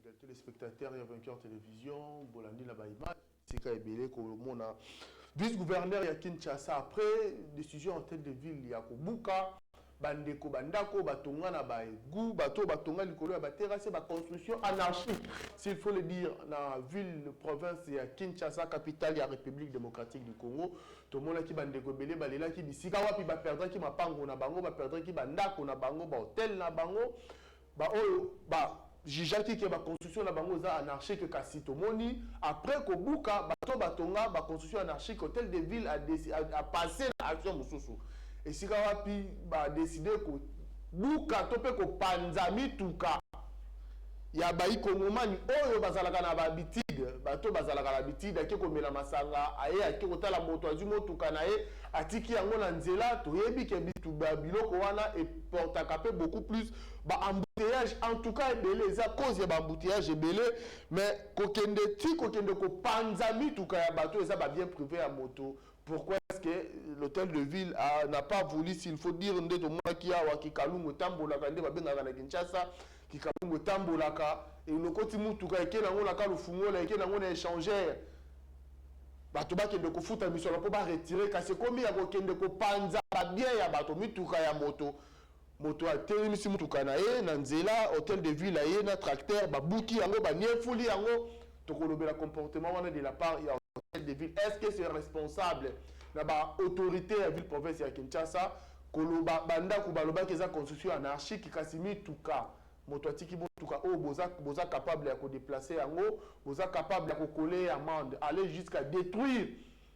fidèles téléspectateurs et vainqueurs télévision, Bolandi Nabaïma, Sika Ebele, Kolomona, vice-gouverneur ya Kinshasa, après décision en tête de ville, ya Kobuka, Bandeko, Bandako, Batonga Nabaïgou, Bato, Batonga, Likolo, Baterrasse, construction anarchique, s'il faut le dire, dans la ville, province, ya Kinshasa, capitale, ya République démocratique du Congo, tout le monde qui Bandeko Belé, Balela, qui dit Sikawa, puis perdre qui m'a pango na bango, perdre qui Bandako na bango, hôtel na bango, Jijaki qui est la construction na bango za anarchique kasi tomoni après Kobuka bato batonga ba construction anarchique hôtel de ville a passé l'action mususu et si kawapi ba décider ko buka topé ko panzami tuka ya bayi kongomani oyo bazalaka na babitide bato bazalaka na bitide ke komela masanga aye ake kotala moto azu motuka na ye atiki yango na nzela toyebi ke bitu biloko wana et portaka pe beaucoup plus ba embouteillage en tout cas ebele eza cause ya ba embouteillage ebele mais kokende ko panzami tuka ya bato eza ba bien privé ya moto. Pourquoi est-ce que l'hôtel de ville n'a pas voulu, s'il faut dire, nde to mona ki awa ki kalungu tambolaka nde babengaka na Kinshasa ki kalungu tambolaka et lokoti mutuka eke nango na kalu fungola eke nango na échangeur bato bakende kofuta misolo po ba retirer kasi komi ya kokende ko panza ba bien ya bato mituka ya moto a telemisi mutuka na ye na nzela hôtel de ville ye na tracteur babuki yango ba niefuli yango tokolobela comportement wana de la part ya hôtel de ville. Est-ce que c'est responsable na ba autorité ya ville province ya Kinshasa koloba banda ku baloba ke za construction anarchique kasi mituka moto atiki motuka o boza capable ya ko déplacer yango boza capable ya ko coller amende aller jusqu'à détruire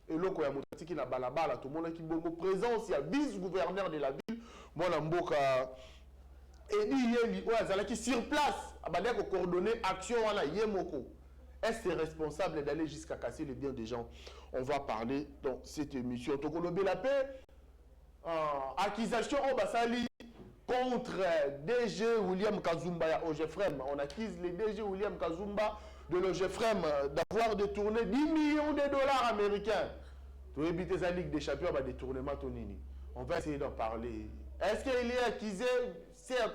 eloko ya moto atiki na balabala to mona ki bongo présence ya vice-gouverneur de la ville mona mboka Edi Yeli o azalaki sur place abanda ko coordonner action wana yemoko. Est-ce que c'est responsable d'aller jusqu'à casser le bien des gens? On va parler dans cette émission. Tokolobe la paix, accusation au Basali contre DG William Kazumba à OGFREM. On accuse le DG William Kazumba de l'OGFREM d'avoir détourné 10 millions de dollars américains. Pour éviter sa ligue des champions à détournement Tonini. On va essayer d'en parler. Est-ce qu'il est accusé? Certes,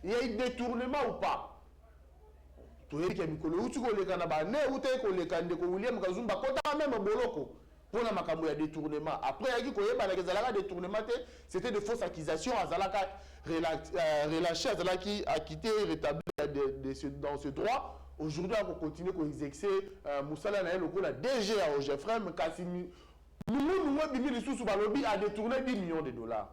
il y a eu détournement ou pas? Toyebi ke mikolo uti ko leka na ba ne ute ko leka ndeko William Kazumba kota même boloko pona makambo ya détournement après yaki ko yeba na kezalaka détournement te c'était de fausses accusations azalaka relâché azalaki acquitté rétabli dans ce droit aujourd'hui on continue ko exercer musala na eloko la DG à OGFREM kasi nous bimi lisusu balobi a détourné 10 millions de dollars.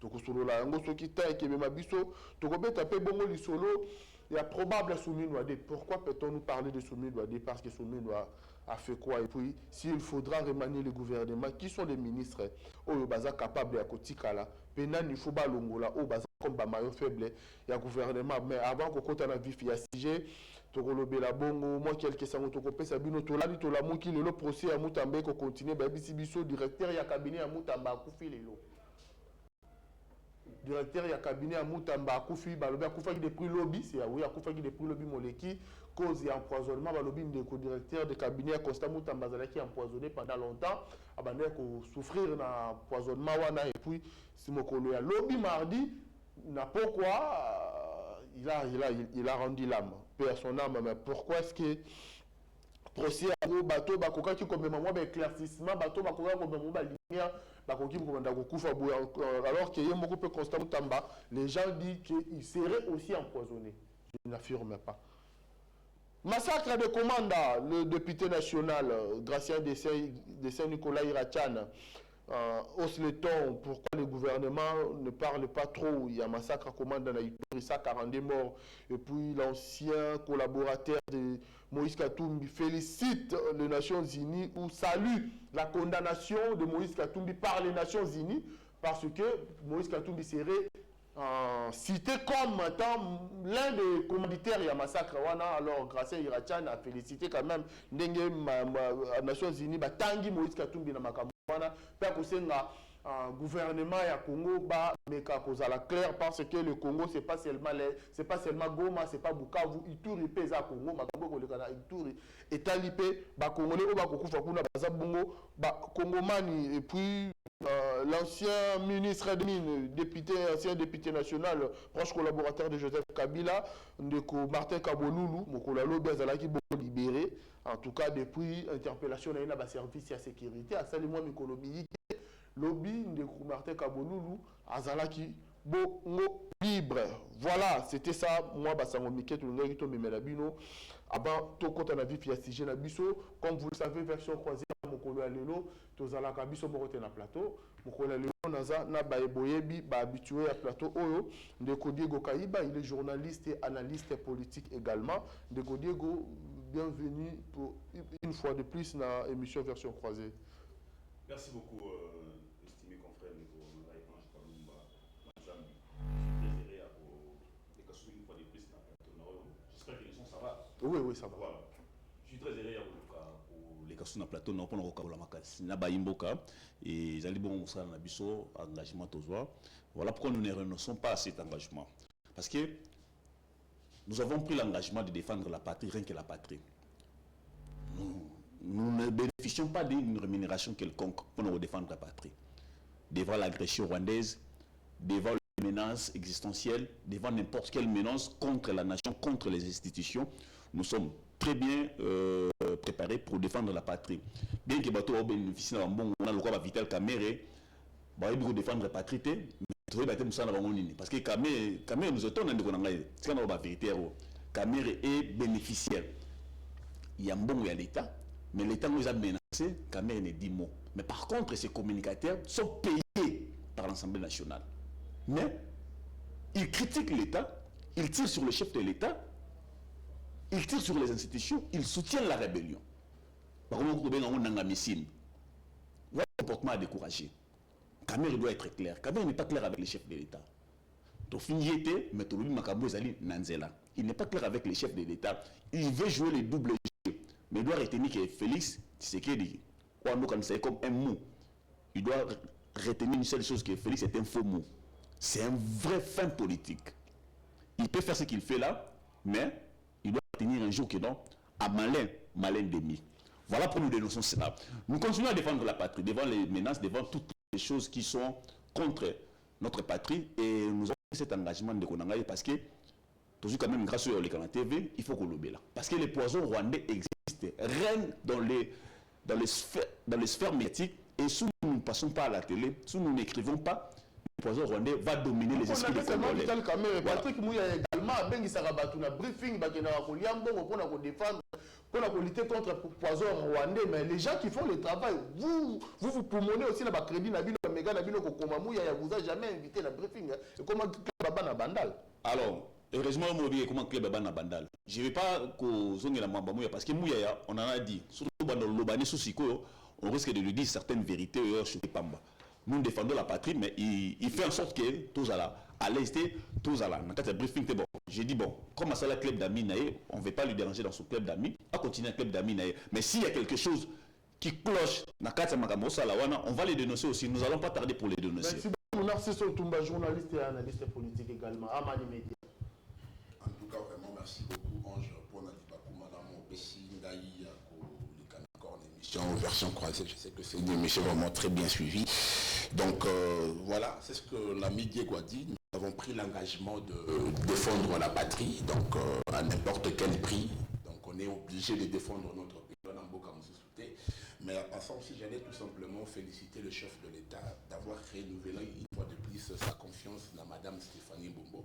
Tokosolola ngo soki ta ekebe mabiso tokobeta pe bongo lisolo. Il y a probable Soumi Nouadé. Pourquoi peut-on nous parler de Soumi Nouadé? Parce que Soumi Nouadé a fait quoi? Et puis, s'il faudra remanier le gouvernement, qui sont les ministres? Oh, baza capable à Kotikala. Penan, il faut pas l'ongola. Oh, baza comme Bamayo faible. Il y a gouvernement. Mais avant qu'on compte en vif, il y a sujet. Tokolobe la bongo. Moi, quelques sango tokopé sabino tolani tolamuki le procès à Moutambe qu'on continue. Babisi biso directeur il y a cabinet à Moutamba Koufi lelo. Directeur ya cabinet à Moutamba Akoufi balobi Akoufa qui depuis lobby c'est oui Akoufa qui depuis lobby moleki cause ya empoisonnement balobi ndeko directeur de cabinet à Costa Moutamba zalaki empoisonné pendant longtemps abandé ko souffrir na empoisonnement wana et puis si mokolo ya lobby mardi n'a pourquoi il a rendu l'âme paix à son âme. Mais pourquoi est-ce que procès à bateau bakoka qui comme moi ba éclaircissement bateau bakoka comme moi ba lumière bakoki komanda kokufa boya alors que yemoko peut constamment tamba les gens disent qu'il serait aussi empoisonné. Je n'affirme pas. Massacre de commanda, le député national Gracien de Saint-Nicolas Irachan hausse le ton. Pourquoi le gouvernement ne parle pas trop? Il y a massacre à commande dans la Iturissa, 42 morts. Et puis l'ancien collaborateur de Moïse Katumbi félicite les Nations Unies ou salue la condamnation de Moïse Katumbi par les Nations Unies parce que Moïse Katumbi serait cité comme étant l'un des commanditaires du massacre. Alors, grâce à Irachan, a félicité quand même les Nations Unies, Tangi Moïse Katumbi na makambo. Gouvernement ya Congo meka kozala clair parce que le Congo c'est pas seulement Goma, c'est pas Bukavu, Ituri pesa Congo makambo ko lekana Ituri etalipe ba congolais o ba kokufa kuna baza bongo ba congomani et puis l'ancien ministre des Mines, ancien député national, proche collaborateur de Joseph Kabila, Ndeko Martin Kabonulu, Mokola Lobi Azalaki beaucoup libéré. En tout cas, depuis l'interpellation de la service de sécurité, à Salimou Mikolobi, Lobi Ndeko Martin Kabonulu, Azalaki bongo libre. Voilà, c'était ça. Moi, Basango Miket, le Nérito Memelabino. Avant, tout compte à la vie, il y a Sigé Nabiso. Comme vous le savez, version croisée, Mokolo Alelo, Tozala Kabiso Morote na plateau. Mokolo Alelo, Naza, Nabaye Boyebi, habitué à plateau Oyo. Ndeko Diego Kaïba, il est journaliste et analyste politique également. Ndeko Diego, bienvenue pour une fois de plus dans l'émission version croisée. Merci beaucoup, estimé confrère Ndeko Ange Kalumba. J'espère que les sons ça va. Oui, oui, ça va. Voilà. Je suis très heureux pour les cas sur le plateau, non, pour le Makasi, Nabaimboka, et Zalibon Moussa Nabiso, engagement Tozoa. Voilà pourquoi nous ne renonçons pas à cet engagement. Parce que nous avons pris l'engagement de défendre la patrie, rien que la patrie. Nous ne bénéficions pas d'une rémunération quelconque pour nous défendre la patrie. Devant l'agression rwandaise, devant les menaces existentielles, devant n'importe quelle menace contre la nation, contre les institutions, nous sommes très bien préparés pour défendre la patrie. Bien que bateau bénéficie d'un bon, on a le droit de Vital Kamere, pour défendre la patrie, parce que Kamere nous étonne c'est la vérité. Kamere est bénéficiaire. Il y a un bon, il y a l'État, mais l'État nous a menacé, Kamere ne dit mot. Mais par contre, ces communicateurs sont payés par l'Assemblée nationale. Mais ils critiquent l'État, ils tirent sur le chef de l'État, ils tirent sur les institutions, ils soutiennent la rébellion. Par contre, on a un missile. Voilà un comportement à décourager. Kamere doit être clair. Kamere n'est pas clair avec les chefs de l'État. Il n'est pas clair avec les chefs de l'État. Il veut jouer les doubles jeux. Mais il doit retenir que Félix Tshisekedi, comme un mot, il doit retenir une seule chose, que Félix est un faux mot. C'est un vrai fin politique. Il peut faire ce qu'il fait là, mais il doit retenir un jour que non, à malin demi. Voilà pour nous dénoncer cela. Nous continuons à défendre la patrie, devant les menaces, devant toutes les choses qui sont contre notre patrie, et nous avons cet engagement de Konangaï parce que, toujours quand même grâce au Canal TV, il faut qu'on l'oublie là. Parce que les poisons rwandais existent, règnent dans les sphères médiatiques, et si nous ne passons pas à la télé, si nous n'écrivons pas, le poison rwandais va dominer les esprits des Congolais. Patrick Mouya également a bien un briefing pour défendre, pour lutter contre le poison rwandais. Mais les gens qui font le travail, vous poumonnez aussi le crédit, vous n'avez jamais invité le briefing. Comment Baba Bandal? Alors, heureusement, comment Baba Bandal. Je ne vais pas causer la Mamba Mouya parce que Mouya, on en a dit, surtout dans le Lobani Soussiko, on risque de lui dire certaines vérités sur Pamba. Nous défendons la patrie, mais il fait en sorte que tous à l'est, tous à la. Dans le briefing, bon. J'ai dit, bon, comme ça, le club d'amis, on ne va pas lui déranger dans son club d'amis, à continuer un club d'amis. Mais s'il y a quelque chose qui cloche, on va les dénoncer aussi. Nous n'allons pas tarder pour les dénoncer. Merci beaucoup, Narciso Toumba, journaliste et analyste politique également. Amani Média. En tout cas, vraiment, merci beaucoup, Ange, pour notre madame Bessi, Ndaï, en version croisée. Je sais que c'est une émission vraiment très bien suivie. Donc voilà, c'est ce que l'ami Diego a dit. Nous avons pris l'engagement de défendre la patrie, donc à n'importe quel prix. Donc on est obligé de défendre notre pays. Mais en passant aussi, j'allais tout simplement féliciter le chef de l'État d'avoir renouvelé une fois de plus sa confiance dans Madame Stéphanie Bombo,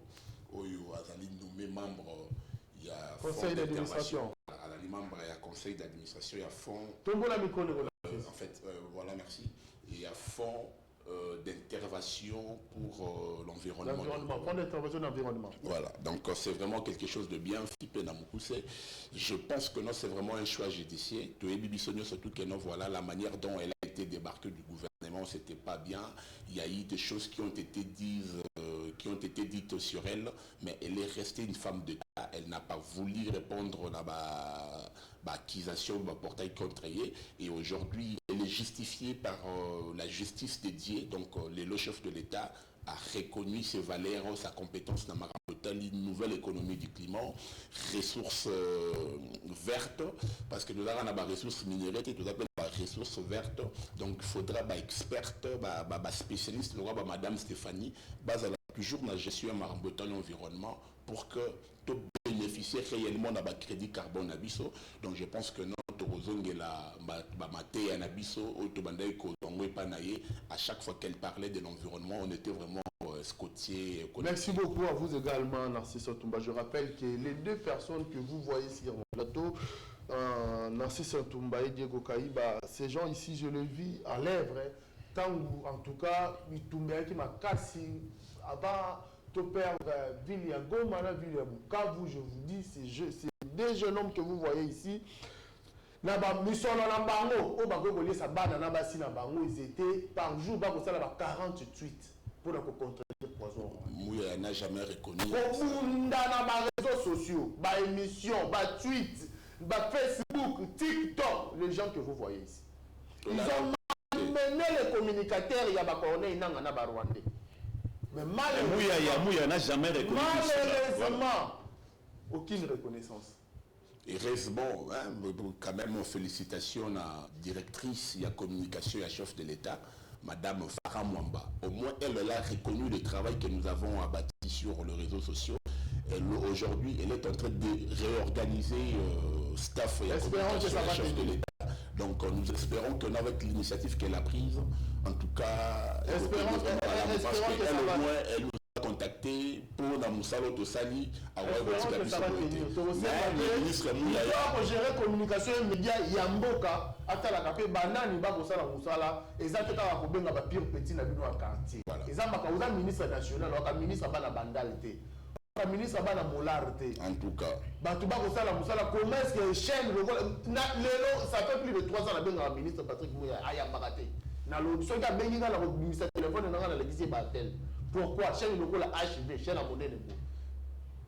Oyo Azali nommé membre. Il y a conseil d'administration. À la membre, il y a conseil d'administration, il y a fonds. En fait, voilà, merci. Il y a fonds d'intervention pour l'environnement. Fonds d'intervention de l'environnement. Voilà, donc c'est vraiment quelque chose de bien. Je pense que non, c'est vraiment un choix judiciaire. Surtout que non, voilà la manière dont elle a été débarquée du gouvernement, c'était pas bien. Il y a eu des choses qui ont été dites sur elle, mais elle est restée une femme d'État. Elle n'a pas voulu répondre à l'accusation, au portail contre elle. Et aujourd'hui, elle est justifiée par la justice dédiée. Donc, le chef de l'État a reconnu ses valeurs, sa compétence dans une nouvelle économie du climat, ressources vertes, parce que nous avons des ressources minérales et nous avons des ressources vertes. Donc il faudra des experts, des spécialistes, Madame Stéphanie, basée toujours dans la gestion de l'environnement pour que tout bénéficier réellement de crédit carbone à Bisso. Donc je pense que notre à chaque fois qu'elle parlait de l'environnement, on était vraiment scotier. Merci beaucoup à vous également, Narcisse Ntumba. Je rappelle que les deux personnes que vous voyez sur mon plateau, Narcisse Ntumba et Diego Kaïba, ces gens ici, je le vis à lèvres. Tant en tout cas, Ntumba qui m'a cassé avant de perdre ville à Goma, la ville à Bukavu, je vous dis, c'est des jeunes hommes que vous voyez ici. Ils étaient par jour, ils étaient 48 pour contrôler le poison. Mouya n'a jamais reconnu. Dans les réseaux sociaux, les émissions, les tweets, Facebook, TikTok, les gens que vous voyez ici. Ils ont mené les communicateurs, il y a des cornets, il y a des Rwandais. Mais Mouya n'a jamais reconnu. Malheureusement, aucune reconnaissance. Heureusement, quand même, félicitations à la directrice, la communication et la chef de l'État, Madame Farah Mwamba. Au moins, elle a reconnu le travail que nous avons abattu sur les réseaux sociaux. Aujourd'hui, elle est en train de réorganiser staff et la communication et la chef de l'État. Donc, nous espérons qu'avec l'initiative qu'elle a prise, en tout cas, elle nous a contacté pour la Moussalo Tosali à le ministre pour gérer communication et médias Yamboka ata la capé banani ba kosala musala ezate ka ko benga ba pire petit na bino à quartier ezamba ka uza ministre national ka ministre bana bandalité ka ministre bana molarité en tout cas bato ba kosala musala comment est-ce que chaîne le lelo ça fait plus de 3 ans la benga ministre Patrick Mouya ayamba te na lo so ka bengi ka la ko ministre téléphone na la lexi batel. Pourquoi chaîne le la HB, chaîne à monnaie de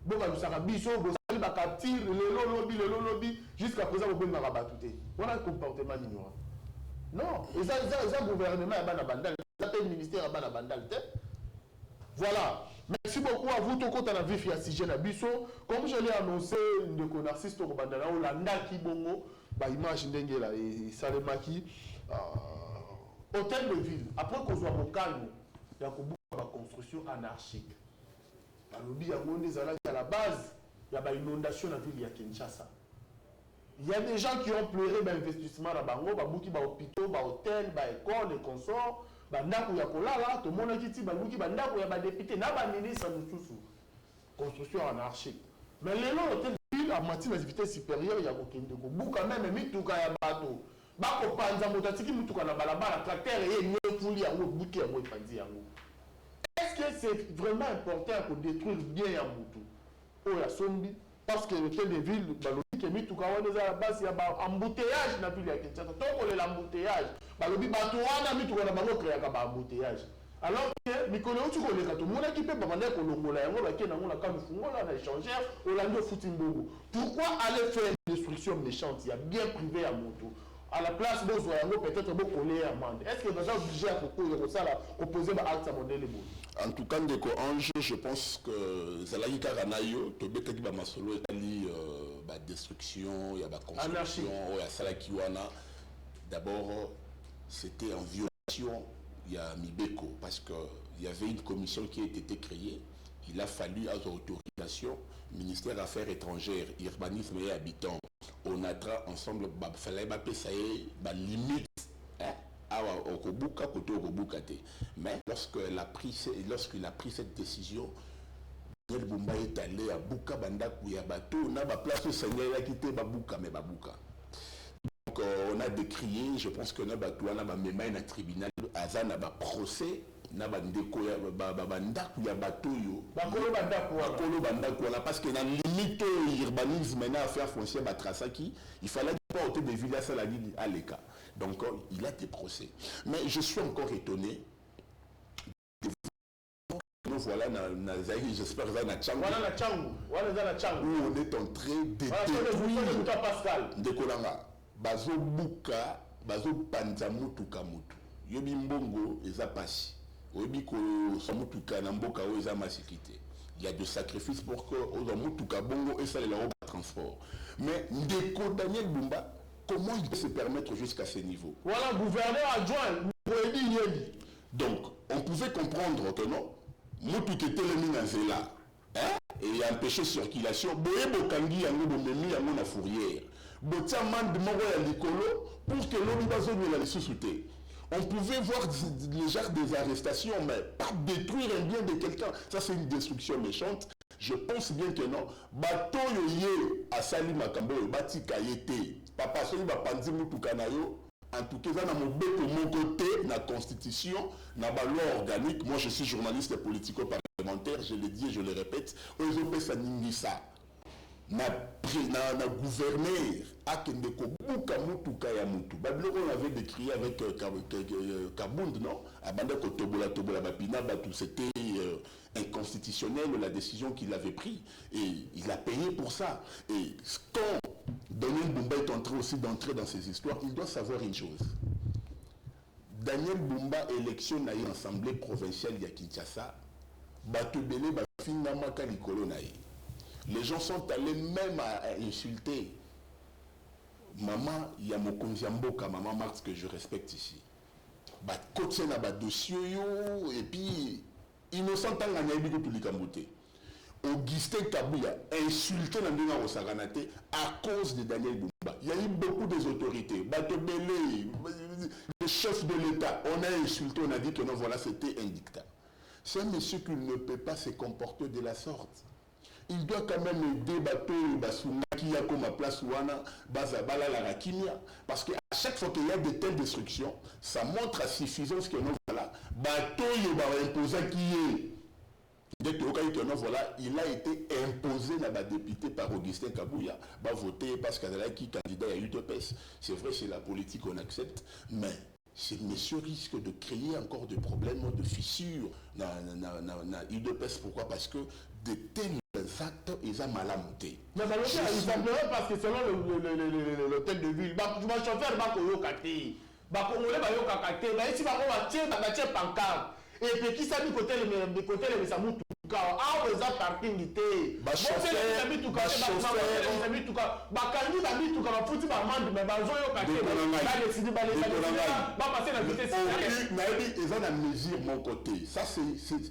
bon, nous avons biso, nous avons le lobby, jusqu'à présent, nous avons battu. On a un comportement ignorant. Non, ils ont un gouvernement à Banabandal, ils ont un ministère à Banabandal. Voilà. Merci beaucoup à vous, Toko Tanavif et Sigène Abisso. Comme je l'ai annoncé, de Narcisse Toko Bandana, Olanda Kibongo, image d'Engela et Salemaki, hôtel de ville. Après qu'on soit au calme, il y a la construction anarchique. À la base, il y a une inondation dans la ville de Kinshasa. Il y a des gens qui ont pleuré l'investissement dans Bango, Babouki, hôpitaux, hôtels, écoles, les consorts, Bandakou Yakolala, tout le monde qui dit Babouki, Bandakou Yabadépité, Naba ministre Moussoussou. Construction anarchique. Mais les lots, l'hôtel de ville, à moitié de la vitesse supérieure, il y a aucun de Bouka même, Mitouka Yabato. Bako Panza Motatiki, Mitouka Nabalaba, la tracteur et une folie à Bouki à Mouepandi. Est-ce que c'est vraiment important pour détruire bien Yamoutou? Oh, la Sombi. Parce que l'hôtel de ville, il y a un embouteillage dans la ville de Kinshasa. Tant qu'on est l'embouteillage, il y a un embouteillage. Alors que, Nicolas, tu connais tout le monde qui peut pas demander qu'on a échangé, on a pourquoi aller faire une destruction méchante? Il y a bien privé à Moutou. À la place de peut-être beaucoup de amende. Est-ce que vous êtes obligé à opposer un acte à mon modèle? En tout cas, je pense que Zalaï Karanayo, Tobetaki Bamasolo est allé la destruction, il y a la construction, il y a Salakiwana. D'abord, c'était en violation, il y a Mibeko, parce qu'il y avait une commission qui a été créée. Il a fallu à l'autorisation, ministère des Affaires étrangères, urbanisme et habitants. On a ensemble, il fallait que limite. Mais lorsqu'il a pris cette décision, il est allé à Buka Bandakou Yabato, on a place au Seigneur qui était Babuka, mais Babuka. Donc on a décrié, je pense que nous avons même un tribunal, Azan a procès, parce que dans limite urbanisme maintenant affaire foncière Batrasaki, il fallait pas ôter des villes à l'écart. Donc il a des procès. Mais je suis encore étonné. Voilà, j'espère que où on est en train de détruire Pascal de Kolanga. Bazo Buka, Bazo Panzamutu Kamutu. Yobi Mbongo, Ezapasi. Obi ko Samutuka Namboka Eza Masikite. Il y a des sacrifices pour que Ozamutuka Bongo et ça les transport. Mais Ndeko Daniel Bumba, comment il peut se permettre jusqu'à ce niveau? Voilà, gouverneur adjoint, donc, on pouvait comprendre que non, Mutuka était le Minazela, et empêché circulation, Boyebo Kangi Yango Bomemi Yango na fourrière. Botiaman de Moro ya Likolo pour que l'on va zone la sous-souté. On pouvait voir les genres des arrestations, mais pas détruire un bien de quelqu'un. Ça, c'est une destruction méchante. Je pense bien que non. Bato yoye à Sali Makambo, bati kayete. Papa Soli Bapandi Mutukanayo. En tout cas, dans mon côté, la constitution, la loi organique. Moi, je suis journaliste politico-parlementaire, je l'ai dit et je le répète. Aujourd'hui, ça n'y ça. Na gouverneur akende ko buka mutuka ya mutu babiloko on avait décrit avec Kabund non abanda ko tobola bapina batu c'était inconstitutionnel la décision qu'il avait pris et il a payé pour ça. Et quand Daniel Bumba est en train aussi d'entrer dans ces histoires, il doit savoir une chose. Daniel Bumba élection na l'Assemblée provinciale ya Kinshasa batu belé ba finga maka likolo na ye. Les gens sont allés même à insulter maman Yamokonziamboka, maman Marx que je respecte ici. Et puis, innocent tant Augustin Kabouya insulté à cause de Daniel Bumba. Il y a eu beaucoup des autorités. Le chef de l'État, on a insulté, on a dit que non, voilà, c'était un dictat. C'est un monsieur qui ne peut pas se comporter de la sorte. Il doit quand même débattre qui a comme place ouana bazabala la rakimia parce que à chaque fois qu'il y a de telles destructions, ça montre à suffisance que non voilà bateau imposé qui est dès que voilà, il a été imposé dans la députée par Augustin Kabouya, va voter parce qu'il a qui candidat à UTPS. C'est vrai, c'est la politique qu'on accepte, mais ces messieurs risquent de créer encore des problèmes de fissures dans UDPS. Pourquoi? Parce que de tels actes, ils ont mal à monter. Mais simplement parce que selon l'hôtel de ville, je vais chauffeur, je vais yokaté. Congolais, je vais yokaté. Mais ici, je vais pancarte. Et puis, qui s'est mis côté les Samoutou? Ah, on a parking d'ité. Ça,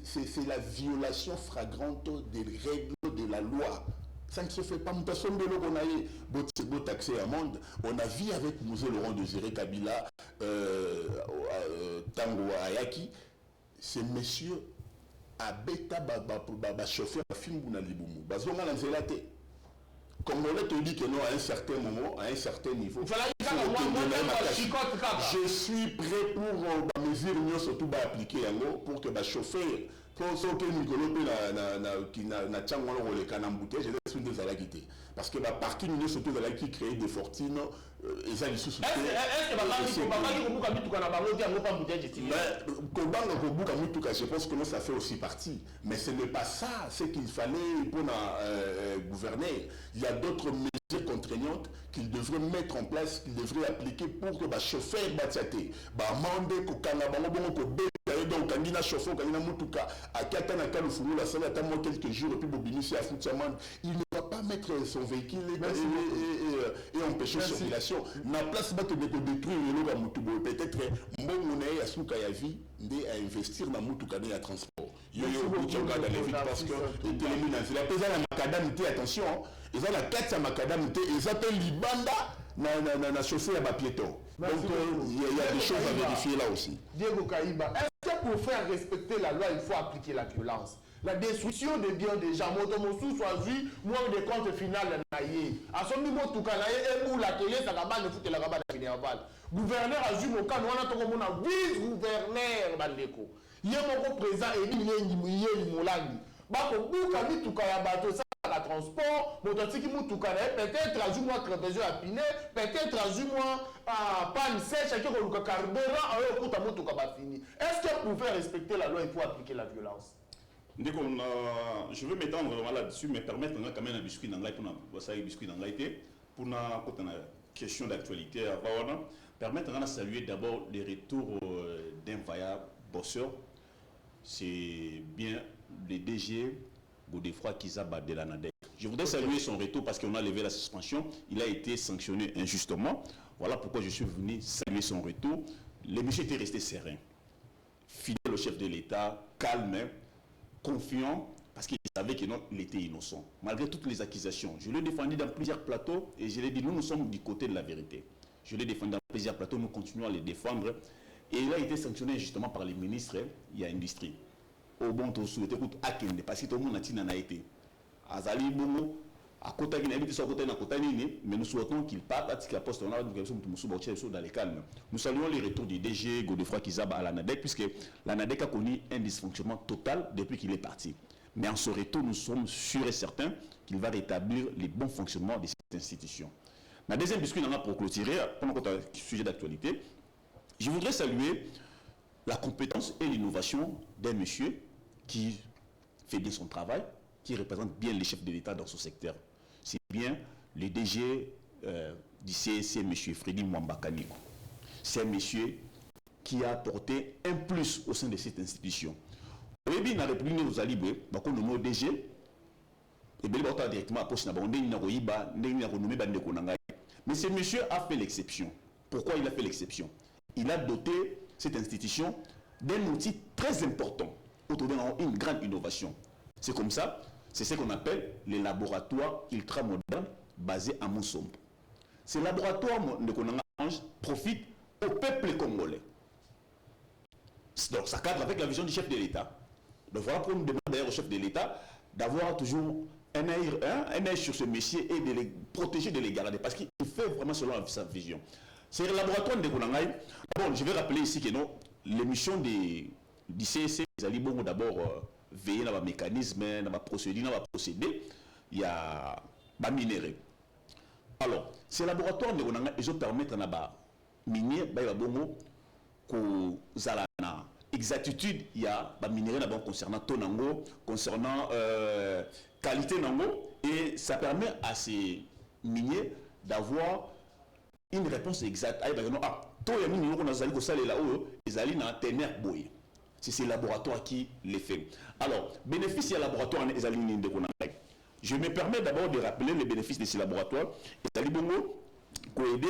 c'est la violation flagrante des règles de la loi. Ça ne se fait pas. Personne de l'eau qu'on a eu beau taxé à monde. On a vu avec Mouzé Laurent Désiré Kabila, Tango Ayaki, ces messieurs à bêta chauffeur à film na libumu bazonga na nzela te Congolais te dit que non à un certain moment à un certain niveau je suis prêt pour mesure mieux surtout appliquer yango pour que chauffeur pour ce que Nicolas qui na tchango le canambouté je laisse une des alagité parce que parking mieux surtout qui crée des fortunes ils ont sous je pense que ça fait aussi partie mais ce n'est pas ça ce qu'il fallait pour gouverner. Il y a d'autres mesures contraignantes qu'il devrait mettre en place, qu'il devrait appliquer pour que les chauffeurs batiate bamande kokanga bango bongo ko donc kangina chauffeur kangina mutuka akata kalo fulu la sala tamo quelques jours et puis bobinisi à Foutiamande il ne va pas mettre son véhicule et empêcher la circulation na place ba te détruire le ba mutubo peut-être mbongo na ya suka ya vie ndé à investir na mutuka na transport yo buchanga dans les villes parce que les téléminances la pesa na macadam té attention ils ont la 4 macadam té ils appellent libanda na chauffeur à piéton. Donc il y a des choses à vérifier là aussi. Diego Kaïba, est-ce que pour faire respecter la loi, il faut appliquer la violence? La destruction des biens des gens, Motomosou soit vu, moins de compte final naïe. À son niveau, tout cas, et où la télé, ça va ne foutre la rabat de Minerval. Gouverneur a vu mon cas, nous on a vice-gouverneur Bandeko. Il y a mon président et il y a une moulani. Bako Bouka mi tuka ya bato ça la transport, mototiki mutuka peut-être à jour moi trapézio à piné, peut-être à jour moi panne sèche qui ko luka carburant ayo kuta mutuka ba fini. Est-ce que pour faire respecter la loi il faut appliquer la violence? Je veux m'étendre là-dessus mais permettre quand même un biscuit dans pour la question d'actualité avant permettre de saluer d'abord les retours d'un vaillant bosseur. C'est bien les DG Godefroid Kizaba de l'ANADEC. Je voudrais saluer son retour parce qu'on a levé la suspension. Il a été sanctionné injustement. Voilà pourquoi je suis venu saluer son retour. Le monsieur était resté serein, fidèle au chef de l'État, calme, confiant, parce qu'il savait qu'il était innocent. Malgré toutes les accusations, je l'ai défendu dans plusieurs plateaux et je l'ai dit, nous sommes du côté de la vérité. Je l'ai défendu dans plusieurs plateaux, nous continuons à les défendre. Et il a été sanctionné justement par les ministres, il y a industrie. Au bon tout souhaité, écoute, Akende, parce que tout le monde a été. Azali Bomo, à côté de l'habitude, à côté de la mais nous souhaitons qu'il parte, à la poste, dans les calmes. Nous saluons les retours du DG Godefroid Kizaba à l'ANADEC, puisque l'ANADEC a connu un dysfonctionnement total depuis qu'il est parti. Mais en ce retour, nous sommes sûrs et certains qu'il va rétablir les bons fonctionnements de cette institution. La deuxième discussion, pour clôturer, pendant qu'on a un sujet d'actualité, je voudrais saluer la compétence et l'innovation d'un monsieur qui fait bien son travail, qui représente bien les chefs de l'État dans ce secteur. C'est bien le DG du CSC, M. Freddy Mwamba Kaniko. C'est un monsieur qui a apporté un plus au sein de cette institution. Oui, bien, la République nous a libéré, on nomme DG, et bien, on a directement approché, mais ce monsieur a fait l'exception. Pourquoi il a fait l'exception? Il a doté cette institution d'un outil très important, autour d'une grande innovation. C'est comme ça, c'est ce qu'on appelle les laboratoires ultramodernes basés à Monsombo. Ces laboratoires de Konanga-Ange profitent au peuple congolais. Donc ça cadre avec la vision du chef de l'État. Donc voilà pourquoi nous demandons d'ailleurs au chef de l'État d'avoir toujours un œil sur ce monsieur et de les protéger, de les garder, parce qu'il fait vraiment selon sa vision. C'est le laboratoire de Konanga. Bon, je vais rappeler ici que non, l'émission du CSC, ils allaient bon d'abord veiller dans le mécanisme, dans le procédé, il y a des minéraux. Alors, ces laboratoires, ils ont permis de miner, exactitude, il y a des minéraux concernant Tonango, concernant qualité Nango, et ça permet à ces miniers d'avoir une réponse exacte. C'est ces laboratoires qui les font. Alors, bénéfice des laboratoires, je me permets d'abord de rappeler les bénéfices de ces laboratoires. Pour aider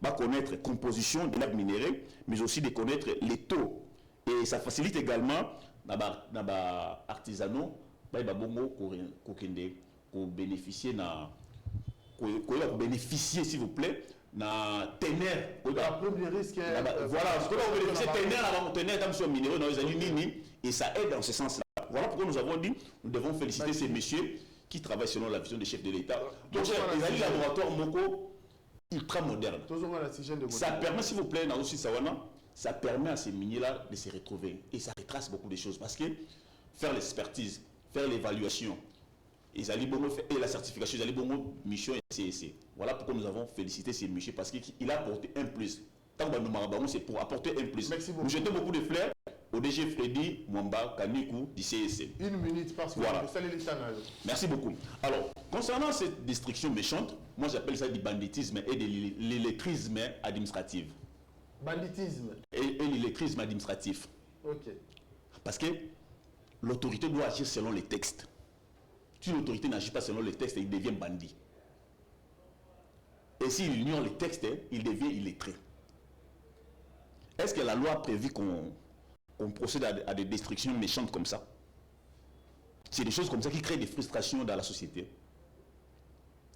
à connaître la composition de l'arbre minéraux, mais aussi de connaître les taux. Et ça facilite également l'artisanat pour bénéficier, s'il vous plaît, na ténère la premier risque voilà ce que vous bénéficiez ténère comme sur minéraux dans les années et ça aide dans ce sens là. Voilà pourquoi nous avons dit nous devons féliciter ces messieurs qui travaillent selon la vision des chefs de l'État. Donc les laboratoires moko ultra modernes, ça permet, s'il vous plaît, ça permet à ces miniers là de se retrouver et ça retrace beaucoup de choses parce que faire l'expertise, faire l'évaluation et la certification, ils allaient bon mission et CSC. Voilà pourquoi nous avons félicité ces messieurs parce qu'il a apporté un plus. Tant que nous c'est pour apporter un plus. Nous jetons beaucoup de fleurs au DG Freddy Mwamba Kanikou du CSC. Une minute parce que voilà. Merci beaucoup. Alors, concernant cette destruction méchante, moi j'appelle ça du banditisme et de l'illettrisme administratif. Banditisme et l'illettrisme administratif. Ok. Parce que l'autorité doit agir selon les textes. Si l'autorité n'agit pas selon les textes, il devient bandit. Et s'il ignore les textes, il devient illettré. Est-ce que la loi a prévu qu'on procède à des destructions méchantes comme ça? C'est des choses comme ça qui créent des frustrations dans la société.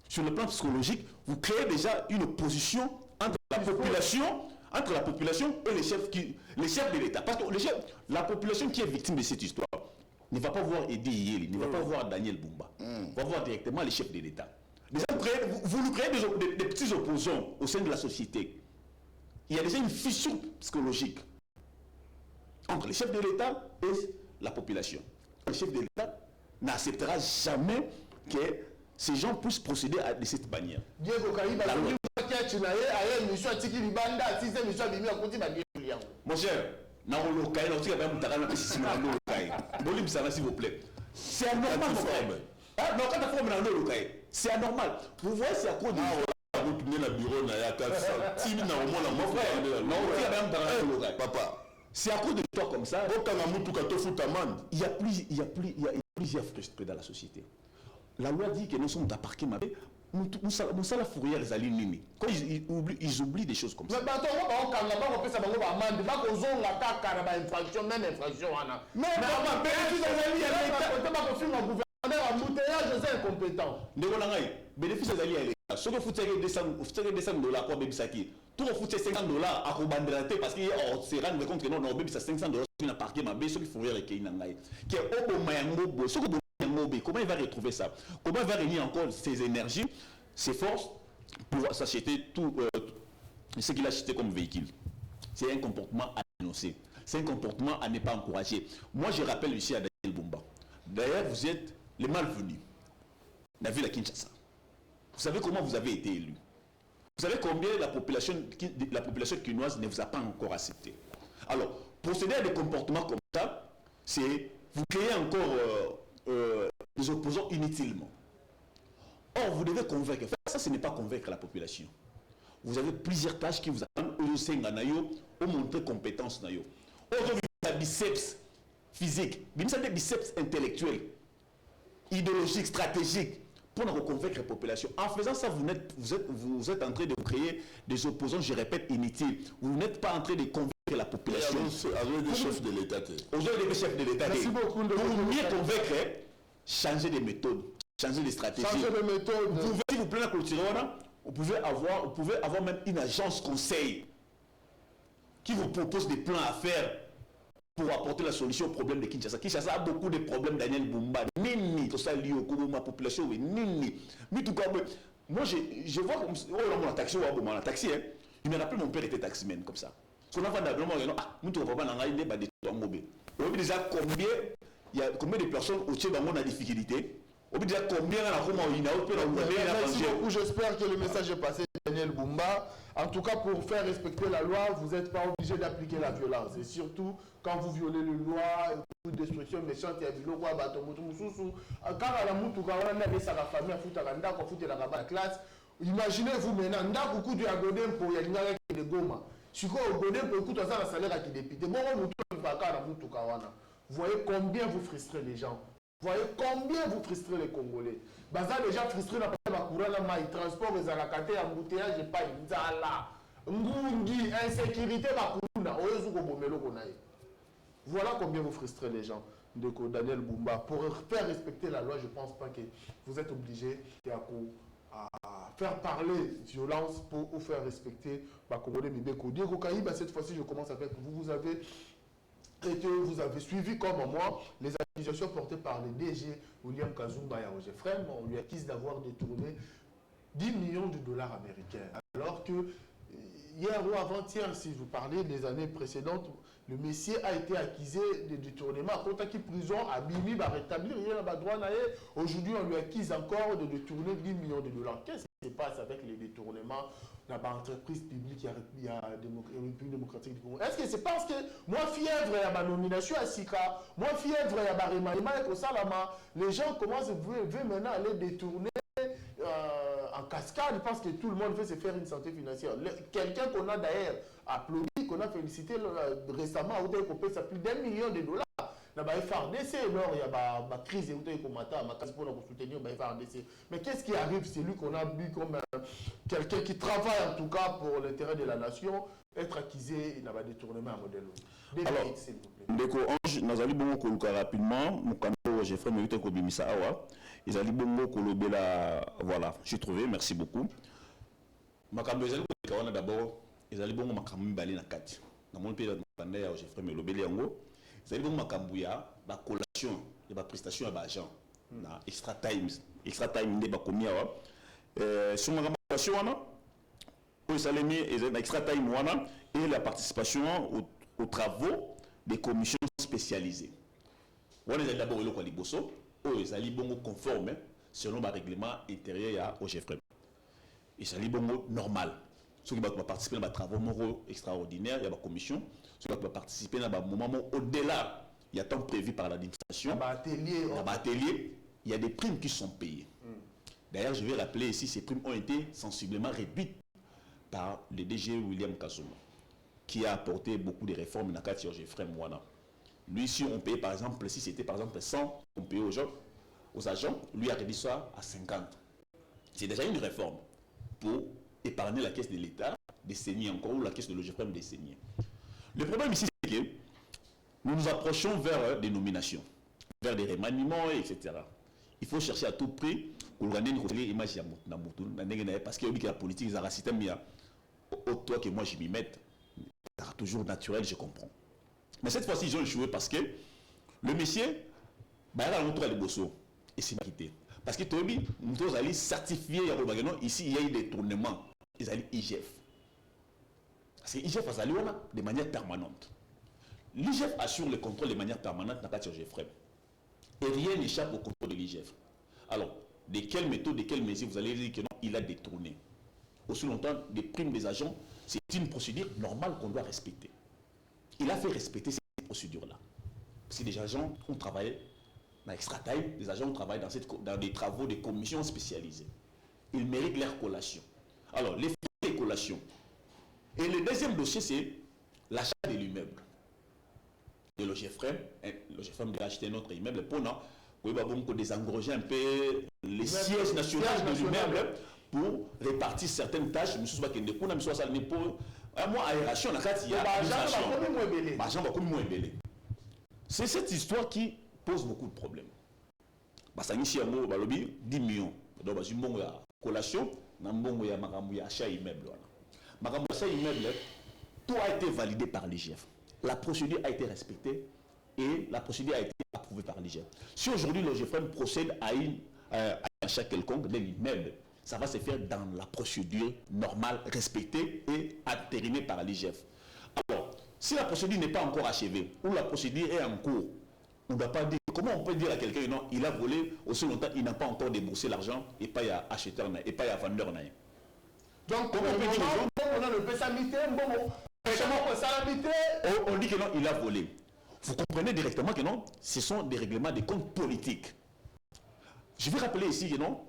Sur le plan psychologique, vous créez déjà une opposition entre la population et les chefs de l'État. Parce que la population qui est victime de cette histoire ne va pas voir Edi Yeli, ne va pas voir Daniel Bumba, va voir directement les chefs de l'État. Vous nous créez des petits opposants au sein de la société. Il y a déjà une fissure psychologique entre les chefs de l'État et la population. Le chef de l'État n'acceptera jamais que ces gens puissent procéder de cette manière. Mon cher, s'il vous plaît. C'est anormal, mon frère. C'est anormal. Vous voyez, c'est à cause de papa. C'est à cause de toi comme ça. Il y a plus plusieurs frustrés dans la société. La loi dit que nous sommes à parquer ma nous sommes la fourrière les alignés. Quand ils oublient des choses comme ça. Mais bénéfice des alliés. Ce que vous avez $200 pour Bébisaki, tout le foot $500 à Robandelaté parce qu'il s'est rendu compte que non, on a $500 sur un parquet, mais ce qu'il faut faire avec Inangaï. Qui est au Mayango, ce que comment il va retrouver ça? Comment il va réunir encore ses énergies, ses forces pour s'acheter tout ce qu'il a acheté comme véhicule? C'est un comportement à dénoncer. C'est un comportement à ne pas encourager. Moi, je rappelle ici à Daniel Bumba. D'ailleurs, vous êtes les malvenus de la ville à Kinshasa. Vous savez comment vous avez été élu. Vous savez combien la population quinoise ne vous a pas encore accepté. Alors, procéder à des comportements comme ça, c'est vous créer encore des opposants inutilement. Or, vous devez convaincre. Ça, ce n'est pas convaincre la population. Vous avez plusieurs tâches qui vous attendent au montrer compétence. Aujourd'hui, vous avez des biceps physiques, vous avez des biceps intellectuels, idéologiques, stratégiques, pour convaincre la population. En faisant ça, vous êtes en train de créer des opposants, je répète, inutiles. Vous n'êtes pas en train de convaincre la population. Avec des chefs de l'État. Aujourd'hui, des chefs de l'État. Merci beaucoup. Pour mieux convaincre, changer de méthode, changer de stratégie. Changer de méthode. S'il vous plaît, vous pouvez avoir même une agence conseil qui vous propose des plans à faire pour apporter la solution au problème de Kinshasa. Kinshasa a beaucoup de problèmes, Daniel Bumba. Nini, tout ça lié au ma population, nini. Mais tout cas, moi je vois comme mon taxi, hein. Il me rappelle mon père était taximan comme ça. Son enfant d'abord, nous ne pas dans déjà combien de personnes au Tchèque ont difficulté. Déjà combien Merci beaucoup, j'espère que le message est passé, Daniel Bumba. En tout cas, pour faire respecter la loi, vous n'êtes pas obligé d'appliquer la violence. Et surtout, quand vous violez les lois, une destruction méchante, il y a des lois, quand la moutou, sa famille, la classe, imaginez-vous maintenant, beaucoup de agodem pour y aller de goma. Si vous avez beaucoup de salaire qui député, vous voyez combien vous frustrez les gens. Vous voyez combien vous frustrez les Congolais. Baza déjà frustré dans le transport, les alakaté, embouteillage, pas inzala. Ngungi, insécurité, voilà combien vous frustrez les gens. Donc, Daniel Bumba, pour faire respecter la loi, je ne pense pas que vous êtes obligé à faire parler violence pour faire respecter Congolais Mibeko. Diego Kaïba, cette fois-ci, je commence avec vous. Vous avez suivi comme moi les accusations portées par le DG William Kazumba et Roger Frem. On lui accuse d'avoir détourné 10 millions de dollars américains. Alors que hier ou avant-hier, si vous parlez des années précédentes, le Messier a été accusé de détournement. À Kotaki prison, à Bimi, va rétablir aujourd'hui, on lui accuse encore de détourner 10 millions de dollars. Qu'est-ce qui se passe avec les détournements dans l'entreprise publique, il y a la République démocratique du Congo? Est-ce que c'est parce que moi, fièvre, il y a ma nomination à Sika, moi, fièvre, il y a ma remaniement et Salama, les gens commencent veulent maintenant aller détourner en cascade parce que tout le monde veut se faire une santé financière. Quelqu'un qu'on a d'ailleurs applaudi, qu'on a félicité récemment, ça plus d'1 million de dollars. Dans la FRDC, il y a la crise pour soutenir la FRDC. Mais qu'est-ce qui arrive? C'est lui qu'on a vu comme quelqu'un qui travaille en tout cas pour l'intérêt de la nation, être accusé, il n'a pas détournement à modèle. Alors, Ndeko Ange, nous allons bon koluka rapidement, Mukando Jeffrey Mérite Kobimisa Awa, ils allaient bon kolobela, voilà, j'ai trouvé, merci beaucoup. Makambo ezali ko d'abord, ils allaient bon makambo balé na kati. Na mon pays na ya Jeffrey Melobeli yango, ils allaient bon makambo ya ba collation, ya ba prestation ya ba agent na extra time nde ba komi awa. Sur ma collation wana, ils allaient mis extra time wana et la participation aux travaux des commissions spécialisées. On est d'abord au Liboso, ils allaient bon conforme selon le règlement intérieur au GFREM. Ils allaient bon normal. Ceux qui vont participer à des travaux moraux extraordinaires, il y a des commissions. Ceux qui vont participer à des moments au-delà, il y a temps prévu par l'administration. Atelier, il y a des primes qui sont payées. D'ailleurs, je vais rappeler ici, ces primes ont été sensiblement réduites par le DG William Kazumba, qui a apporté beaucoup de réformes dans le cadre de Jeffrey Mouana. Lui, si on payait par exemple, si c'était par exemple 100, on payait aux agents, lui a réduit ça à 50. C'est déjà une réforme pour épargner la caisse de l'État des saignées encore, ou la caisse de l'OGFM des saignées. Le problème ici, c'est que nous nous approchons vers des nominations, vers des remaniements, etc. Il faut chercher à tout prix pour gagner une image parce que la politique, toi que moi je m'y mette, c'est toujours naturel, je comprends. Mais cette fois-ci, ils ont échoué parce que le monsieur, il a montré les bossos et c'est quitté. Parce que Tobi, nous allons certifier ici, il y a eu des tournements. Ils allaient IGF. Parce que IGF a allé de manière permanente. L'IGF assure le contrôle de manière permanente dans le cadre de GFREM. Et rien n'échappe au contrôle de l'IGF. Alors, de quelle méthode, de quelle mesure vous allez dire que non, il a détourné. Aussi longtemps, des primes des agents, c'est une procédure normale qu'on doit respecter. Il a fait respecter ces procédures-là. Si des agents ont travaillé dans extra time, des agents ont travaillé dans des travaux de commissions spécialisées. Ils méritent leur collation. Alors, les frais de collation. Et le deuxième dossier, c'est l'achat de l'immeuble. De l'OGFREM. L'OGFREM doit acheter notre immeuble pour désengorger un peu les sièges nationaux de l'immeuble pour répartir certaines tâches. C'est cette histoire qui pose beaucoup de problèmes. 10 millions. Donc, collation, achat immeuble. Tout a été validé par l'IGF. La procédure a été respectée et la procédure a été approuvée par l'IGF. Si aujourd'hui l'OGFM procède à un achat quelconque de l'immeuble, ça va se faire dans la procédure normale, respectée et entérinée par l'IGF. Alors, si la procédure n'est pas encore achevée ou la procédure est en cours, on ne doit pas dire, comment on peut dire à quelqu'un, non, il a volé, aussi longtemps, il n'a pas encore déboursé l'argent et pas à acheteur et pas à vendeur. Donc, comment on peut dire on a le pessamité, on dit que non, il a volé. Vous comprenez directement que non, ce sont des règlements de comptes politiques. Je vais rappeler ici que non,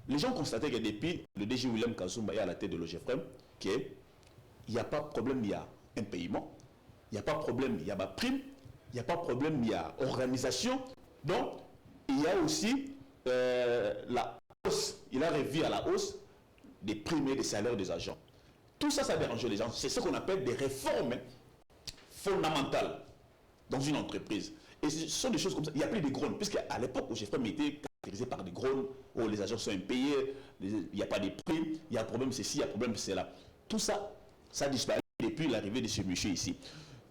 les gens constataient que depuis le DG William Kasumba est à la tête de l'OGFREM, qu'il n'y a pas de problème, il y a un paiement, il n'y a pas de problème, il y a ma prime, il n'y a pas de problème, il y a organisation. Donc, il y a aussi la hausse, il a revu à la hausse des primes et des salaires des agents. Tout ça, ça dérange les gens. C'est ce qu'on appelle des réformes fondamentales dans une entreprise. Et ce sont des choses comme ça. Il y a plus de grones, puisqu'à l'époque où GFREM était caractérisé par des grones, où les agents sont impayés, il n'y a pas de primes, il y a un problème ceci, il y a un problème cela. Tout ça, ça disparaît depuis l'arrivée de ce monsieur ici.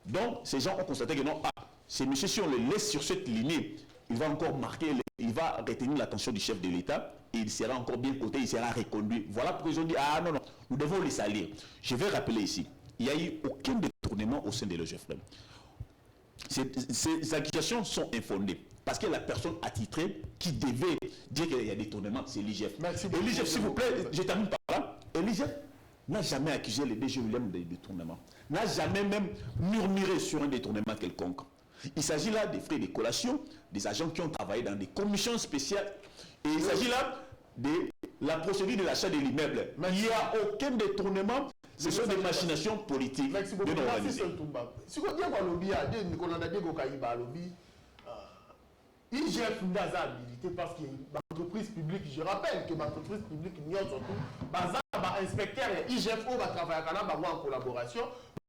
Donc, ces gens ont constaté que non, ce monsieur, si on le laisse sur cette lignée, il va encore marquer, il va retenir l'attention du chef de l'État et il sera encore bien coté, il sera reconduit. Voilà pourquoi ils ont dit, ah non, non, nous devons les salir. Je vais rappeler ici, il n'y a eu aucun détournement au sein de l'OGFREM. Ces accusations sont infondées parce que la personne attitrée qui devait dire qu'il y a détournement, c'est l'IGF. Et l'IGF, s'il vous plaît, je termine par là, et l'IGF n'a jamais accusé le DG William de détournement, n'a jamais même murmuré sur un détournement quelconque. Il s'agit là des frais de collation, des agents qui ont travaillé dans des commissions spéciales. Et il s'agit là de la procédure de l'achat de l'immeuble. Il n'y a aucun détournement. Ce sont des machinations politiques. Merci beaucoup. Merci Soltumba. Si vous dites qu'on a dit IGF n'a pas habilité parce que l'entreprise publique, je rappelle que l'entreprise publique n'y a surtout pas inspecteur IGF va travailler en collaboration.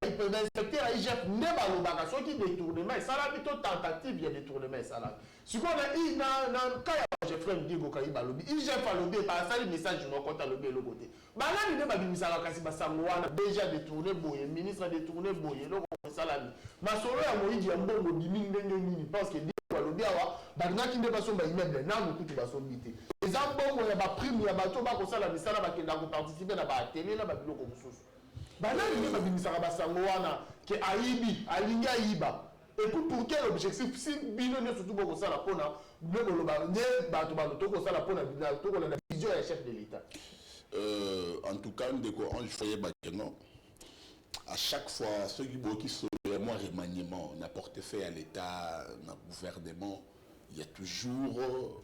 L'inspecteur IGF n'est pas l'obligation qui détournement et ça plutôt tentative de détournement et ça. Ce qu'on a eu dans le cas où j'ai fait dire que IGF a lobby par ça le message du compte à lobby le côté. Bah là il n'est pas mis ça là kasi basangoana déjà détourné boye ministre a détourné boye donc ça là. Ma solo ya moyi ya mbongo biming ndenge nini parce que lobby awa bagna ki ndeba somba immeuble na mukutu basombité. Les ambongo ya ba prime ya bato ba ko sala misala ba kenda ko participer na ba télé na ba biloko mususu. Banani ne babimisaka basango wana ke aibi alingi ayiba et pour quel objectif si bino ne surtout bokosala mpona bilokoloba nde bato tokosala mpona tokolanda vision ya chef de l'état. En tout cas ndeko Ange Foyer Bakeno, à chaque fois ceux qui sont vraiment remaniement n'a portefeuille à l'état n'a gouvernement, il y a toujours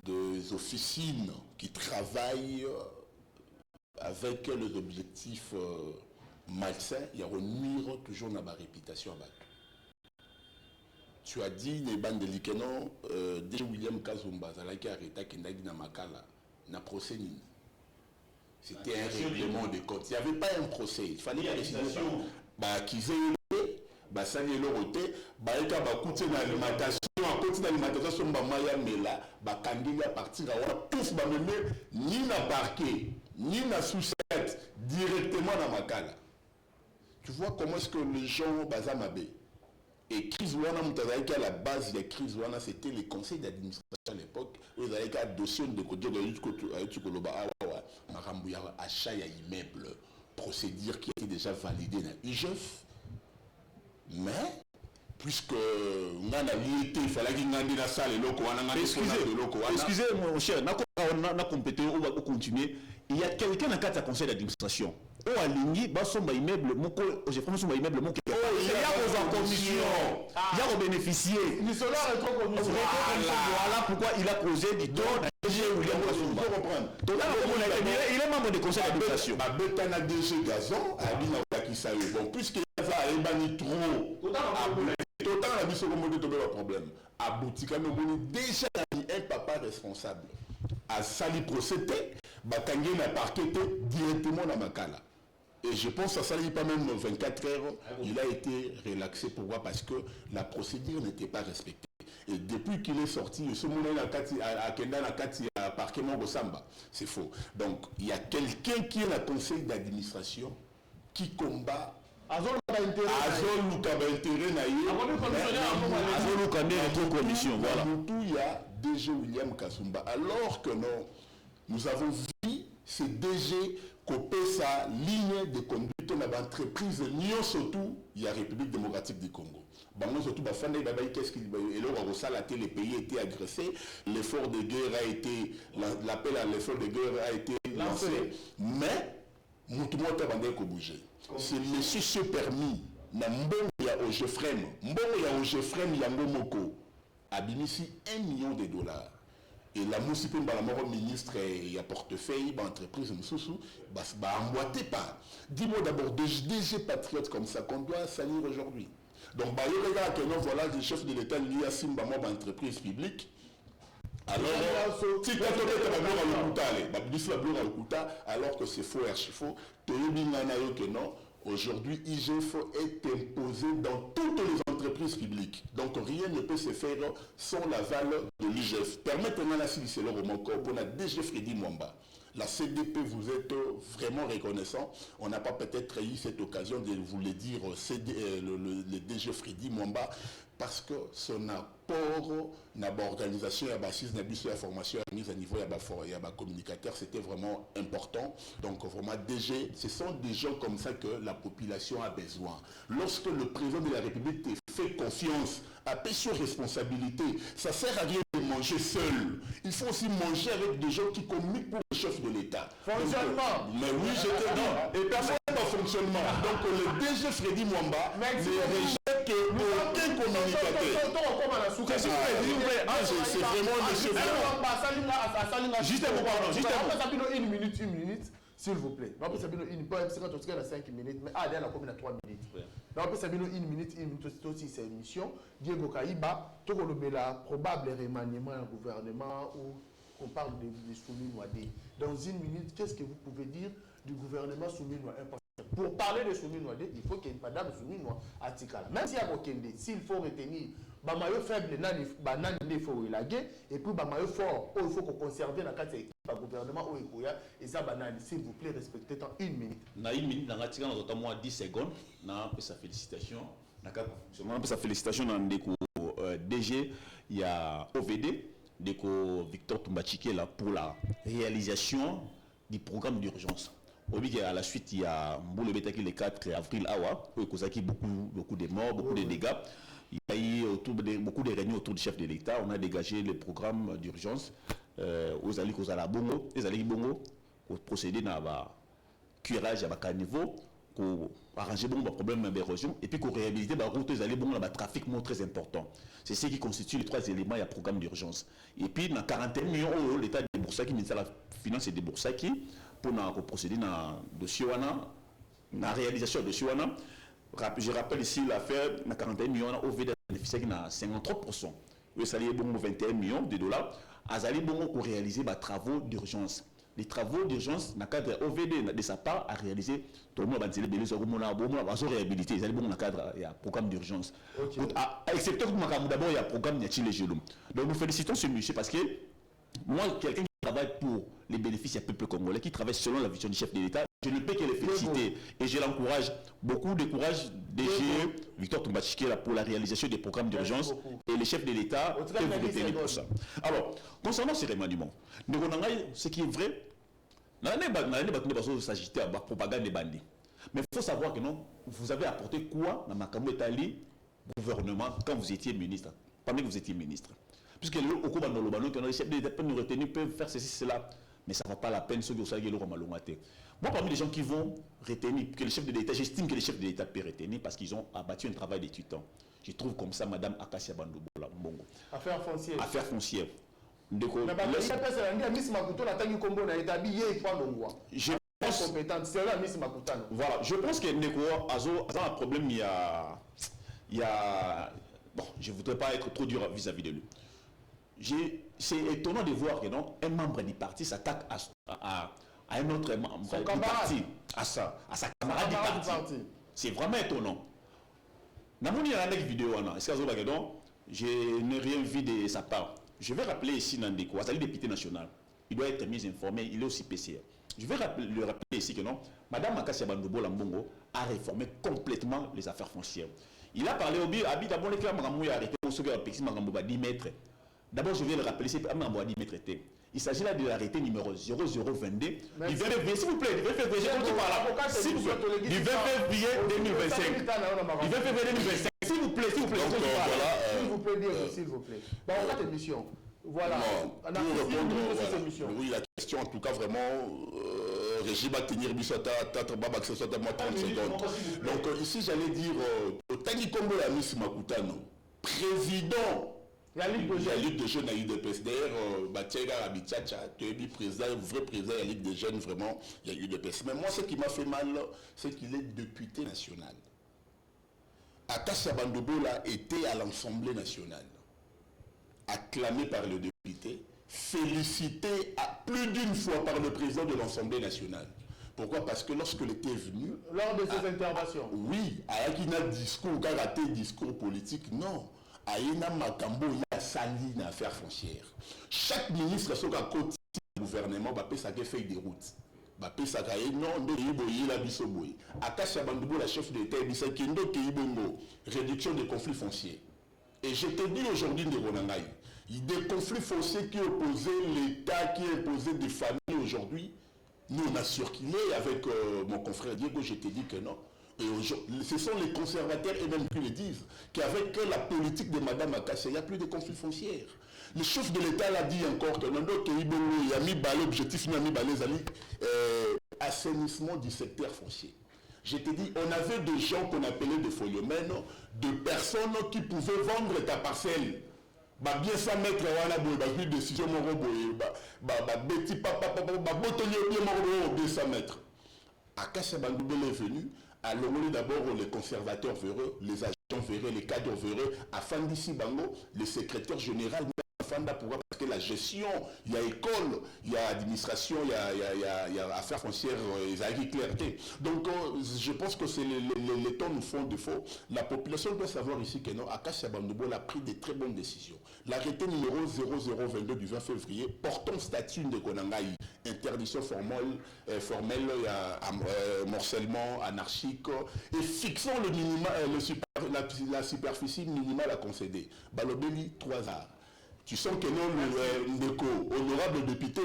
des officines qui travaillent avec les objectifs malsain, il y a nuire toujours dans ma réputation à battre. Tu as dit les bandes de Likeno, déjà William Kazumba, Zalaki Areta Kendagi Namakala, n'a procès ni. C'était un règlement de compte. Il n'y avait pas un procès. Il fallait préciser qu'ils aient bah ça y est le roté, bah il y a beaucoup d'alimentation, à côté d'alimentation, bah maya mais là, bah quand à partir là, tous bah même ni na parquet, ni na sous-set directement dans ma cale. Tu vois comment est-ce que les gens bazamabé et crise wana mutazaki à la base des crises wana c'était les conseils d'administration à l'époque, ils avaient qu'à dossier de côté de Yutkoloba awa marambu ya achat ya immeuble, procédure qui était déjà validée dans IGF. Mais puisque on a l'unité, il fallait qu'il y ait la salle et l'eau. Excusez mon cher, on a complété, on va continuer. Il y a quelqu'un dans le conseil d'administration. On a ligné, son immeuble, j'ai fait son immeuble, il y a aux commissions, il y a aux bénéficiaires. Voilà pourquoi il a causé du tort. Il est membre du conseil d'administration. Il a DG Gazon, bon, puisqu'il y a trop, total la mission comme de problème. Abouti quand même déjà un papa responsable. À sali procédé, Batangé n'a parqueté directement dans ma cala. Et je pense que ça ne pas même 24 heures, il a été relaxé. Pourquoi? Parce que la procédure n'était pas respectée. Et depuis qu'il est sorti, ce moment à Kenda à parquet Samba, c'est faux. Donc il y a quelqu'un qui est le conseil d'administration qui combat. Alors que non, nous avons vu ce DG couper sa ligne de conduite dans l'entreprise, surtout il y a République démocratique du Congo. Surtout, qu'est-ce qu'il les pays étaient agressés, l'effort de guerre a été, l'appel à l'effort de guerre a été lancé, mais nous tout le monde a bougé. C'est monsieur se permis, na mbongo ya Ogefrem, mbongo ya Ogefrem yango moko, abimisi $1 million. Et la municipalité, le ministre et portefeuille, l'entreprise, emboîté pas. Dis-moi d'abord, des patriotes comme ça qu'on doit salir aujourd'hui. Donc, regarde que nous, voilà, le chef de l'État, lui, a Simba, entreprise publique. Alors, si tu as alors que c'est faux, archi-faux, tu as que non. Aujourd'hui, IGF est imposé dans toutes les entreprises publiques. Donc, rien ne peut se faire sans l'aval de l'IGF. Permettez-moi la c'est le roman pour la DG Freddy Mwamba. La CDP, vous êtes vraiment reconnaissant. On n'a pas peut-être eu cette occasion de vous le dire, le DG Freddy Mwamba, parce que son apport dans l'organisation, la formation, la mise à niveau, il y a communicateur, c'était vraiment important. Donc vraiment DG, ce sont des gens comme ça que la population a besoin. Lorsque le président de la République te fait confiance, a pris sur responsabilité, ça ne sert à rien de manger seul. Il faut aussi manger avec des gens qui communiquent pour le chef de l'État. Fonctionnement. Mais oui, j'étais non. Et personne n'a pas fonctionnement. Donc le DG Freddy Mwamba ne rejette aucun communicateur. C'est vraiment monsieur. Juste une minute. S'il vous plaît. On peut savoir une poème, c'est quand on se à 5 minutes, mais il y a la commune à 3 minutes. On peut savoir une minute aussi, c'est une mission. Diego Kaïba, tout le la probable remaniement du gouvernement où on parle de Soumi Noadé. Dans une minute, qu'est-ce que vous pouvez dire du gouvernement Soumi Noadé? Pour parler de Soumi Noadé, il faut qu'il y ait une madame Soumi Noadé à Tikala. Même s'il y a Mokende, s'il faut retenir, Bamayo faible, il faut élaguer, et puis Bamayo fort, il faut qu'on conserve dans la carte le gouvernement et ça s'il vous plaît respectez dans 1 minute. Na 1 minute na ngatika na totamoa 10 secondes na sa félicitation na ka fonctionnement sa félicitation na ndeko DG il y a OVD ndeko Victor Tumbachike là pour la réalisation du programme d'urgence. À la suite il y a Mboulé Betaki le 4 avril awa où il beaucoup de morts, beaucoup de dégâts. Il y a eu beaucoup de réunions autour du chef de l'État. On a dégagé le programme d'urgence aux alliés aux Alabongo, les alliés Bongo, pour procéder à un curage à un niveau, pour arranger bon problème d'érosion et puis pour réhabiliter la route aux alliés Bongo, un trafic très important. C'est ce qui constitue les 3 éléments du programme d'urgence. Et puis, dans 41 millions d'euros, l'État de Boursaki, le ministère de la Finance et de Boursaki, pour procéder à dossier, la réalisation de dossier. Je rappelle ici l'affaire, na 41 millions, OVD bénéficié qui a 53%. Le salaire bon 21 millions de dollars. Azali bon pour réaliser des travaux d'urgence. Les travaux d'urgence, dans le cadre OVD de sa part, a réalisé tout le monde va dire les bénéficiaires ont réhabilité. Ils allaient bon dans le cadre il y a programme d'urgence. Excepté que d'abord il y a programme Niachile Gelum. Donc nous félicitons ce monsieur parce que moi quelqu'un qui travaille pour les bénéfices du peuple congolais, qui travaille selon la vision du chef de l'État, je ne peux que les féliciter et je l'encourage. Beaucoup de courage DG Victor Tombachikela pour la réalisation des programmes d'urgence et les chefs de l'État peuvent retenir pour ça. Alors, concernant ces remaniements, ce qui est vrai, il s'agit de propagande des bandits. Mais il faut savoir que non, vous avez apporté quoi dans Makambo Etali gouvernement quand vous étiez ministre, pendant que vous étiez ministre. Puisque au cours de les chefs de l'État peuvent nous retenir, peuvent faire ceci, cela, mais ça ne va pas la peine ceux qui ont ça. Moi, parmi les gens qui vont retenir, que le chef de l'État, j'estime que les chefs de l'État peuvent retenir parce qu'ils ont abattu un travail de 8 ans. Je trouve comme ça Madame Akassia Bandoubola Mbongo. Affaire foncière. Affaire foncière. Je pense que Ndeko a un problème, il y a bon, je ne voudrais pas être trop dur vis-à-vis de lui. C'est étonnant de voir que non, un membre du parti s'attaque à un autre membre du parti, à sa camarade du parti. C'est vraiment étonnant. Dans mon vidéo, je n'ai rien vu de sa part. Je vais rappeler ici Nandeko, c'est le député national. Il doit être mis informé, il est aussi PCR. Je vais le rappeler ici que non, Madame Akassia Bandoubola Mbongo a réformé complètement les affaires foncières. Il a parlé au biir, d'abord les clans a arrêté pour ceux qui ont pexé Magambo 10 mètres. D'abord, je vais le rappeler, c'est Magambo 10 mètres. Il s'agit là de l'arrêté numéro 0022 du 20 février, s'il vous plaît, du 20 février, s'il vous plaît, du 20 février 2025. Du 20 février 2025, s'il vous plaît, s'il vous plaît. S'il vous plaît, s'il vous plaît. Bon, on a émission. Voilà. Oui, la question en tout cas vraiment, Régime va tenir Bissota, Tatrababa, que ce soit à moi 30 secondes. Donc ici j'allais dire, Tangi Kombo la Miss Makutano, président la Ligue des jeunes à l'UDPS. D'ailleurs, Batiaga Abitchacha, tu es président, vrai président de la Ligue des jeunes, vraiment, il y a l'UDPS. Mais moi, ce qui m'a fait mal, c'est qu'il est député national. Akassia Bandoubola était à l'Assemblée nationale, acclamé par le député, félicité à plus d'une fois par le président de l'Assemblée nationale. Pourquoi? Parce que lorsqu'il était venu... Lors de ses interventions. Oui, à un discours, karaté, discours politique, non. À Ina Makambo, il y a sali dans l'affaire foncière. Chaque ministre, sur le côté du gouvernement, va payer sa feuille de route. Va payer sa cahier, non, de Riboyi, la Bissoboyi. Akassia Bandoubola, la chef de l'État, il dit Kendo Keibongo, réduction des conflits fonciers. Et je te dis aujourd'hui, des conflits fonciers qui opposaient l'État, qui opposaient des familles aujourd'hui, nous on a circulé avec mon confrère Diego, je te dis que non. Et ce sont les conservateurs et même qui le disent, qu'avec la politique de Mme Akassia, il n'y a plus de conflits fonciers. Le chef de l'État l'a dit encore que il y a mis l'objectif, assainissement du secteur foncier. Je te dis, on avait des gens qu'on appelait des foliomènes, de personnes qui pouvaient vendre ta parcelle. Bien 100 mètres, on a une décision, Betty Papa, bien 100 mètres. Akassia Bandoubola est venu, à l'onglet d'abord les conservateurs véreux, les agents véreux, les cadres véreux, afin d'ici Bango, le secrétaire général, parce que la gestion, il y a école, il y a administration, il y a affaires foncières, il y a clarté. Donc je pense que les temps nous font défaut. La population doit savoir ici que non, Akassia Bandoubola a pris de très bonnes décisions. L'arrêté numéro 0022 du 20 février portant statut de Konangaï, interdiction formelle, morcellement anarchique, et fixant le minima, la superficie minimale à concéder. Balobeli 3 arts. Tu sens que non, le honorable député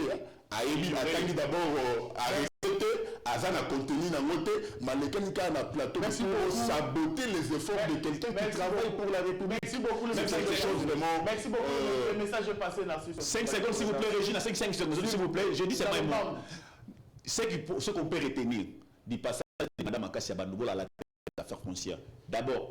a élu, a d'abord arrêté, Azan a contenu dans le côté, mais le Kanika a plateau pour saboter les efforts de quelqu'un qui travaille pour la République. Merci beaucoup, le message Merci beaucoup, le message est passé, Narcisse. 5 secondes, s'il vous plaît, Régine, 5 secondes, s'il vous plaît. Je dis c'est moi. Ce qu'on peut retenir du passage de Mme Akassia Bandoubola à la tête des affaires foncières. D'abord,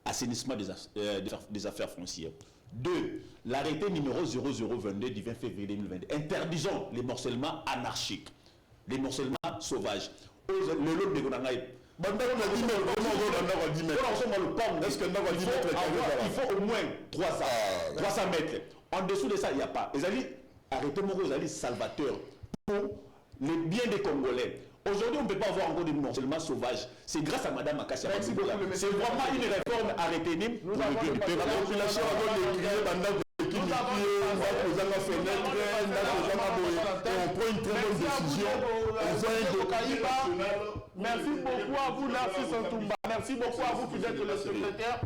assainissement des affaires foncières. 2. L'arrêté numéro 0022 du 20 février 2022 interdisant les morcellements anarchiques, les morcellements sauvages. Le lot de Gonangaï, Est-ce que il faut au moins 300 mètres. En dessous de ça, il n'y a pas. Arrêtez-moi, vous allez salvateur pour les biens des Congolais. Aujourd'hui, on ne peut pas avoir encore des morcellement sauvages. C'est grâce à Mme Akassia. C'est vraiment une réforme arrêtée. Nous avons la population on prend une très bonne décision. Merci beaucoup à vous, Narcisse Ntumba. Merci beaucoup à vous, fidèles téléspectateurs.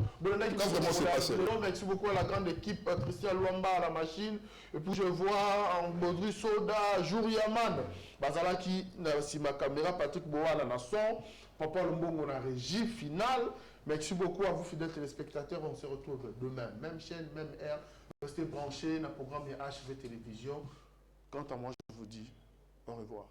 Merci beaucoup à la grande équipe, Christian Luamba à la machine. Et puis je vois en Baudry Soda, Jouriaman, Bazalaki, si ma caméra, Patrick Boa, la nation, Papa Lombongo, la régie finale. Merci beaucoup à vous, fidèles téléspectateurs. On se retrouve demain. Même chaîne, même heure. Restez branchés dans le programme HV Télévision. Quant à moi, je vous dis au revoir.